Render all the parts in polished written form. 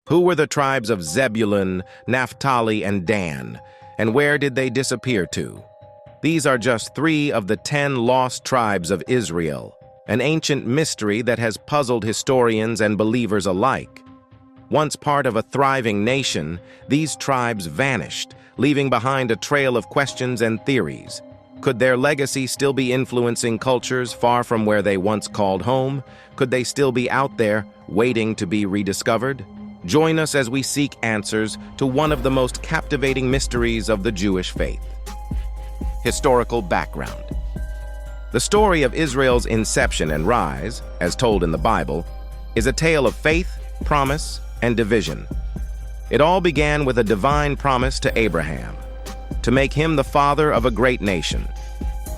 Who were the tribes of Zebulun, Naphtali, and Dan, and where did they disappear to? These are just 3 of the 10 lost tribes of Israel, an ancient mystery that has puzzled historians and believers alike. Once part of a thriving nation, these tribes vanished, leaving behind a trail of questions and theories. Could their legacy still be influencing cultures far from where they once called home? Could they still be out there, waiting to be rediscovered? Join us as we seek answers to one of the most captivating mysteries of the Jewish faith. Historical background. The story of Israel's inception and rise, as told in the Bible, is a tale of faith, promise, and division. It all began with a divine promise to Abraham, to make him the father of a great nation.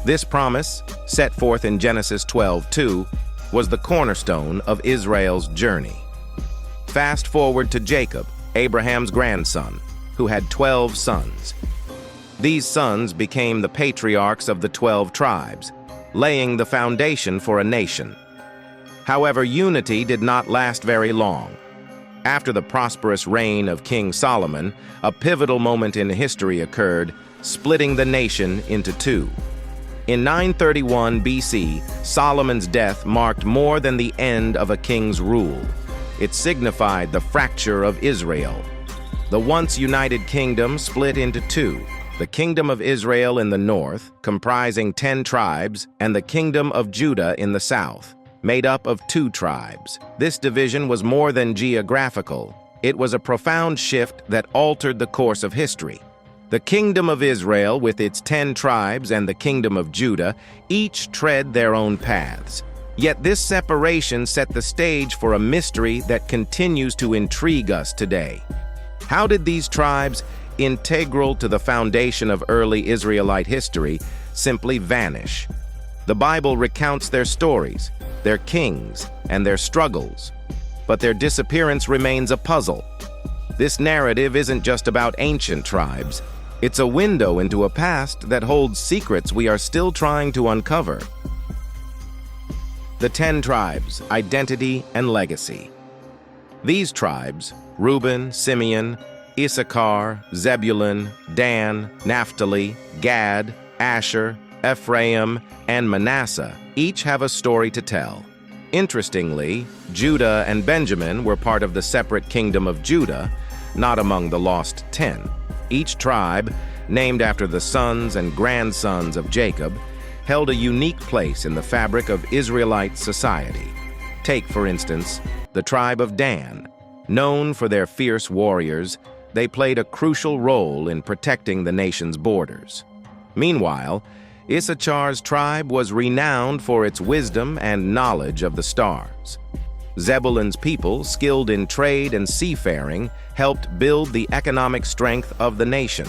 This promise, set forth in Genesis 12:2, was the cornerstone of Israel's journey. Fast forward to Jacob, Abraham's grandson, who had 12 sons. These sons became the patriarchs of the 12 tribes, laying the foundation for a nation. However, unity did not last very long. After the prosperous reign of King Solomon, a pivotal moment in history occurred, splitting the nation into 2. In 931 BC, Solomon's death marked more than the end of a king's rule. It signified the fracture of Israel. The once united kingdom split into 2. The kingdom of Israel in the north, comprising 10 tribes, and the kingdom of Judah in the south, made up of 2 tribes. This division was more than geographical. It was a profound shift that altered the course of history. The kingdom of Israel, with its 10 tribes, and the kingdom of Judah, each tread their own paths. Yet this separation set the stage for a mystery that continues to intrigue us today. How did these tribes, integral to the foundation of early Israelite history, simply vanish? The Bible recounts their stories, their kings, and their struggles, but their disappearance remains a puzzle. This narrative isn't just about ancient tribes. It's a window into a past that holds secrets we are still trying to uncover. The 10 tribes, identity and legacy. These tribes, Reuben, Simeon, Issachar, Zebulun, Dan, Naphtali, Gad, Asher, Ephraim, and Manasseh, each have a story to tell. Interestingly, Judah and Benjamin were part of the separate kingdom of Judah, not among the lost 10. Each tribe, named after the sons and grandsons of Jacob, held a unique place in the fabric of Israelite society. Take, for instance, the tribe of Dan. Known for their fierce warriors, they played a crucial role in protecting the nation's borders. Meanwhile, Issachar's tribe was renowned for its wisdom and knowledge of the stars. Zebulun's people, skilled in trade and seafaring, helped build the economic strength of the nation.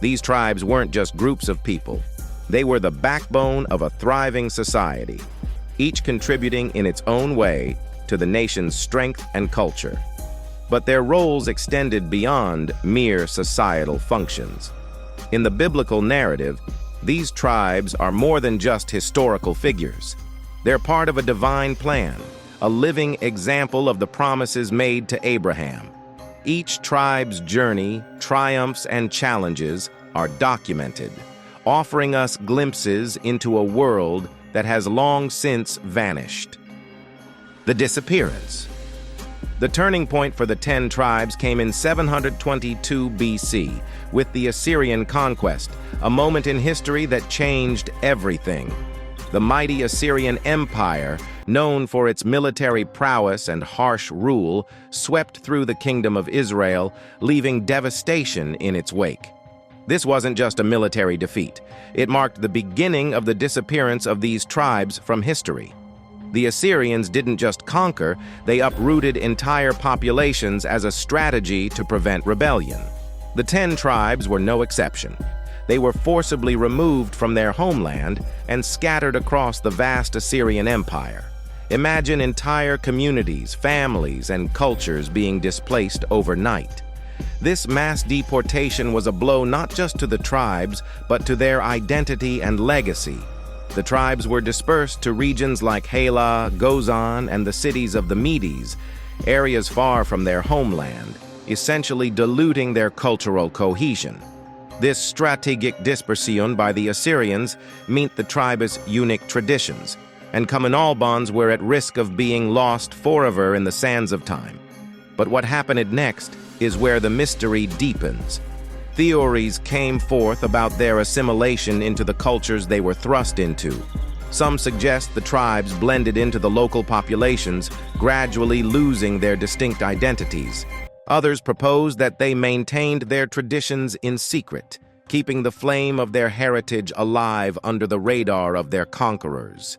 These tribes weren't just groups of people. They were the backbone of a thriving society, each contributing in its own way to the nation's strength and culture. But their roles extended beyond mere societal functions. In the biblical narrative, these tribes are more than just historical figures. They're part of a divine plan, a living example of the promises made to Abraham. Each tribe's journey, triumphs, and challenges are documented, offering us glimpses into a world that has long since vanished. The disappearance. The turning point for the 10 tribes came in 722 BC with the Assyrian conquest, a moment in history that changed everything. The mighty Assyrian Empire, known for its military prowess and harsh rule, swept through the kingdom of Israel, leaving devastation in its wake. This wasn't just a military defeat. It marked the beginning of the disappearance of these tribes from history. The Assyrians didn't just conquer, they uprooted entire populations as a strategy to prevent rebellion. The 10 tribes were no exception. They were forcibly removed from their homeland and scattered across the vast Assyrian Empire. Imagine entire communities, families, and cultures being displaced overnight. This mass deportation was a blow not just to the tribes, but to their identity and legacy. The tribes were dispersed to regions like Halah, Gozan, and the cities of the Medes, areas far from their homeland, essentially diluting their cultural cohesion. This strategic dispersion by the Assyrians meant the tribe's unique traditions, and communal bonds were at risk of being lost forever in the sands of time. But what happened next is where the mystery deepens. Theories came forth about their assimilation into the cultures they were thrust into. Some suggest the tribes blended into the local populations, gradually losing their distinct identities. Others propose that they maintained their traditions in secret, keeping the flame of their heritage alive under the radar of their conquerors.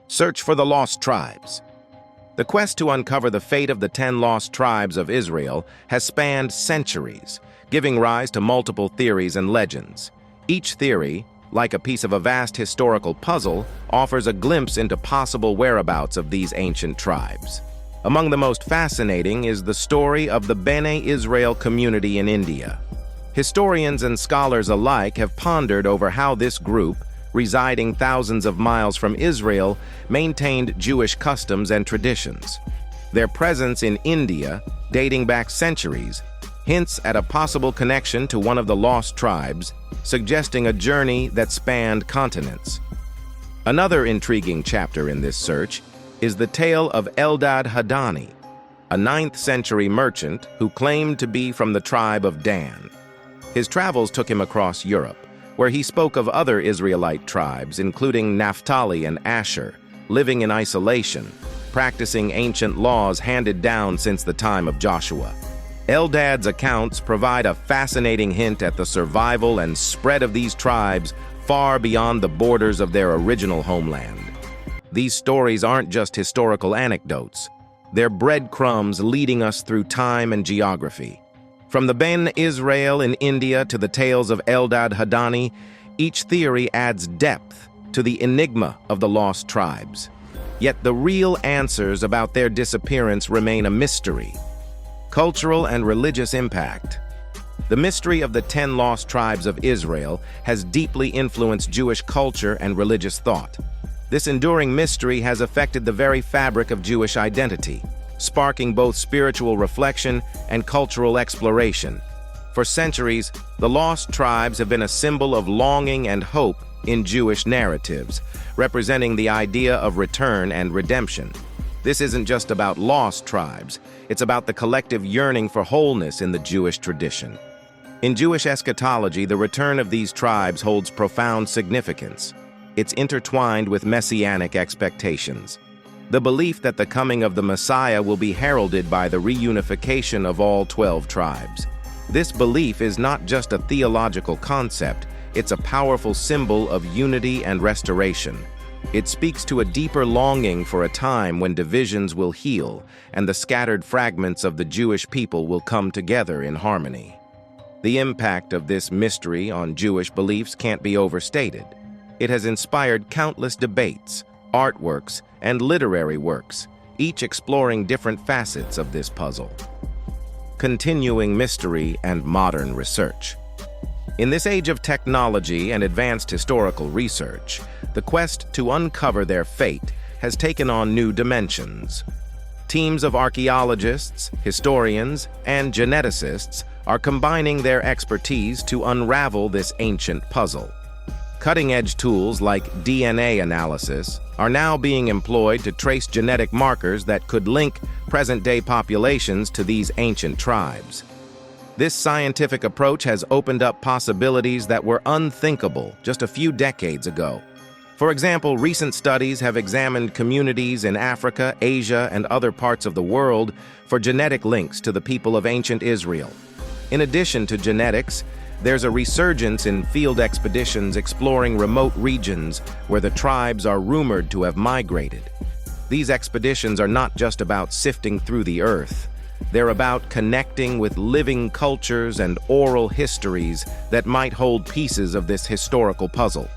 Search for the lost tribes. The quest to uncover the fate of the 10 lost tribes of Israel has spanned centuries, giving rise to multiple theories and legends. Each theory, like a piece of a vast historical puzzle, offers a glimpse into possible whereabouts of these ancient tribes. Among the most fascinating is the story of the Bene Israel community in India. Historians and scholars alike have pondered over how this group, residing thousands of miles from Israel, maintained Jewish customs and traditions. Their presence in India, dating back centuries, hints at a possible connection to one of the lost tribes, suggesting a journey that spanned continents. Another intriguing chapter in this search is the tale of Eldad Hadani, a 9th-century merchant who claimed to be from the tribe of Dan. His travels took him across Europe, where he spoke of other Israelite tribes, including Naphtali and Asher, living in isolation, practicing ancient laws handed down since the time of Joshua. Eldad's accounts provide a fascinating hint at the survival and spread of these tribes far beyond the borders of their original homeland. These stories aren't just historical anecdotes. They're breadcrumbs leading us through time and geography. From the Bene Israel in India to the tales of Eldad Hadani, each theory adds depth to the enigma of the lost tribes. Yet the real answers about their disappearance remain a mystery. Cultural and religious impact. The mystery of the 10 lost tribes of Israel has deeply influenced Jewish culture and religious thought. This enduring mystery has affected the very fabric of Jewish identity, sparking both spiritual reflection and cultural exploration. For centuries, the lost tribes have been a symbol of longing and hope in Jewish narratives, representing the idea of return and redemption. This isn't just about lost tribes, it's about the collective yearning for wholeness in the Jewish tradition. In Jewish eschatology, the return of these tribes holds profound significance. It's intertwined with messianic expectations. The belief that the coming of the Messiah will be heralded by the reunification of all 12 tribes. This belief is not just a theological concept, it's a powerful symbol of unity and restoration. It speaks to a deeper longing for a time when divisions will heal and the scattered fragments of the Jewish people will come together in harmony. The impact of this mystery on Jewish beliefs can't be overstated. It has inspired countless debates, artworks, and literary works, each exploring different facets of this puzzle. Continuing mystery and modern research. In this age of technology and advanced historical research, the quest to uncover their fate has taken on new dimensions. Teams of archaeologists, historians, and geneticists are combining their expertise to unravel this ancient puzzle. Cutting-edge tools like DNA analysis are now being employed to trace genetic markers that could link present-day populations to these ancient tribes. This scientific approach has opened up possibilities that were unthinkable just a few decades ago. For example, recent studies have examined communities in Africa, Asia, and other parts of the world for genetic links to the people of ancient Israel. In addition to genetics, there's a resurgence in field expeditions exploring remote regions where the tribes are rumored to have migrated. These expeditions are not just about sifting through the earth. They're about connecting with living cultures and oral histories that might hold pieces of this historical puzzle.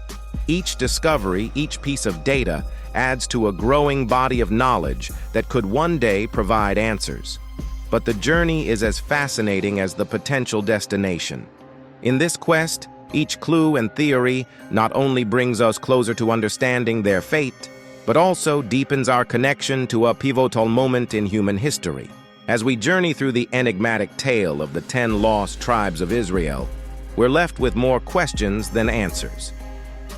Each discovery, each piece of data, adds to a growing body of knowledge that could one day provide answers. But the journey is as fascinating as the potential destination. In this quest, each clue and theory not only brings us closer to understanding their fate, but also deepens our connection to a pivotal moment in human history. As we journey through the enigmatic tale of the 10 lost tribes of Israel, we're left with more questions than answers.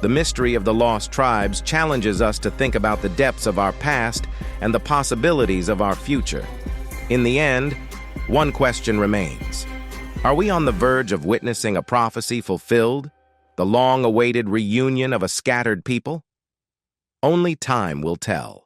The mystery of the lost tribes challenges us to think about the depths of our past and the possibilities of our future. In the end, one question remains. Are we on the verge of witnessing a prophecy fulfilled? The long-awaited reunion of a scattered people? Only time will tell.